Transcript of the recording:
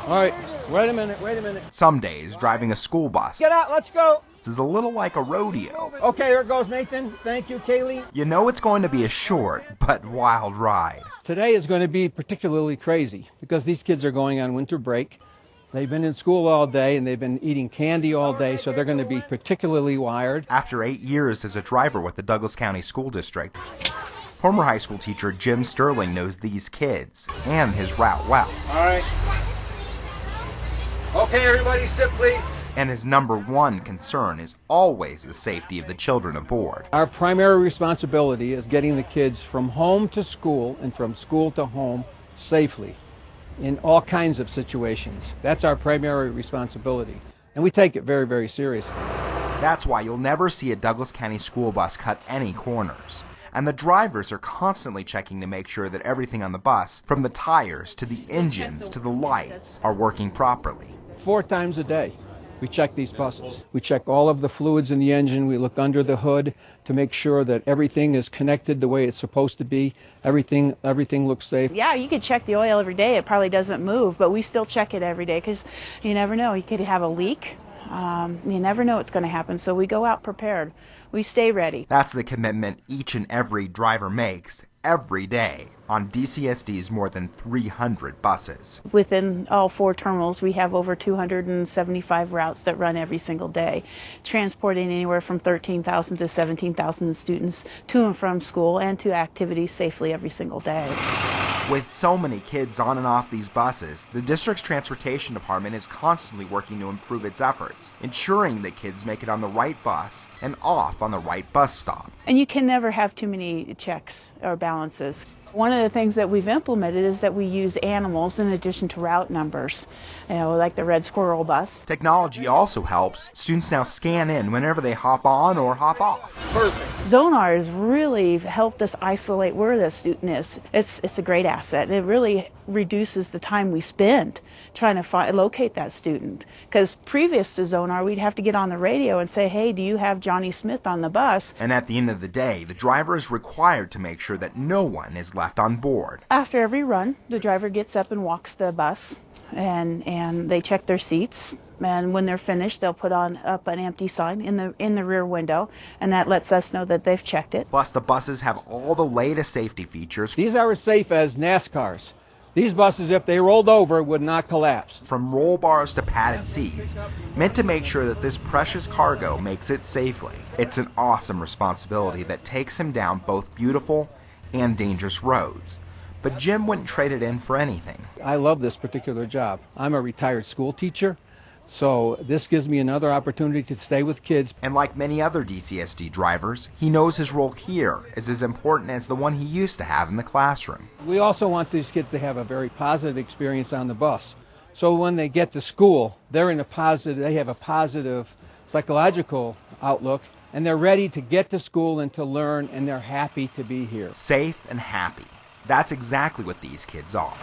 All right, wait a minute. Some days, driving a school bus Get out, let's go. is a little like a rodeo. Okay, here goes Nathan. Thank you, Kaylee. You know it's going to be a short but wild ride. Today is going to be particularly crazy because these kids are going on winter break. They've been in school all day and they've been eating candy all day, so they're going to be particularly wired. After 8 years as a driver with the Douglas County School District, former high school teacher Jim Sterling knows these kids and his route well. All right. Okay, everybody sit, please. And his number one concern is always the safety of the children aboard. Our primary responsibility is getting the kids from home to school and from school to home safely in all kinds of situations. That's our primary responsibility, and we take it very, very seriously. That's why you'll never see a Douglas County school bus cut any corners. And the drivers are constantly checking to make sure that everything on the bus, from the tires to the engines to the lights, are working properly. 4 times a day we check these buses. We check all of the fluids in the engine. We look under the hood to make sure that everything is connected the way it's supposed to be. Everything looks safe. Yeah, you could check the oil every day. It probably doesn't move, but we still check it every day because you never know. You could have a leak. You never know what's going to happen, so we go out prepared. We stay ready. That's the commitment each and every driver makes every day on DCSD's more than 300 buses. Within all 4 terminals, we have over 275 routes that run every single day, transporting anywhere from 13,000 to 17,000 students to and from school and to activities safely every single day. With so many kids on and off these buses, the district's transportation department is constantly working to improve its efforts, ensuring that kids make it on the right bus and off on the right bus stop. And you can never have too many checks or balances. One of the things that we've implemented is that we use animals in addition to route numbers, like the red squirrel bus. Technology also helps. Students now scan in whenever they hop on or hop off. Perfect. Zonar has really helped us isolate where the student is. It's a great asset. It really reduces the time we spend trying to locate that student. Because previous to Zonar, we'd have to get on the radio and say, hey, do you have Johnny Smith on the bus? And at the end of the day, the driver is required to make sure that no one is left on board. After every run, the driver gets up and walks the bus, and they check their seats. And when they're finished, they'll put up an empty sign in the rear window, and that lets us know that they've checked it. Plus, the buses have all the latest safety features. These are as safe as NASCARs. These buses, if they rolled over, would not collapse. From roll bars to padded seats, meant to make sure that this precious cargo makes it safely. It's an awesome responsibility that takes him down both beautiful and dangerous roads. But Jim wouldn't trade it in for anything. I love this particular job. I'm a retired school teacher, so this gives me another opportunity to stay with kids. And like many other DCSD drivers, he knows his role here is as important as the one he used to have in the classroom. We also want these kids to have a very positive experience on the bus. So when they get to school, they have a positive psychological outlook, and they're ready to get to school and to learn, and they're happy to be here. Safe and happy. That's exactly what these kids are.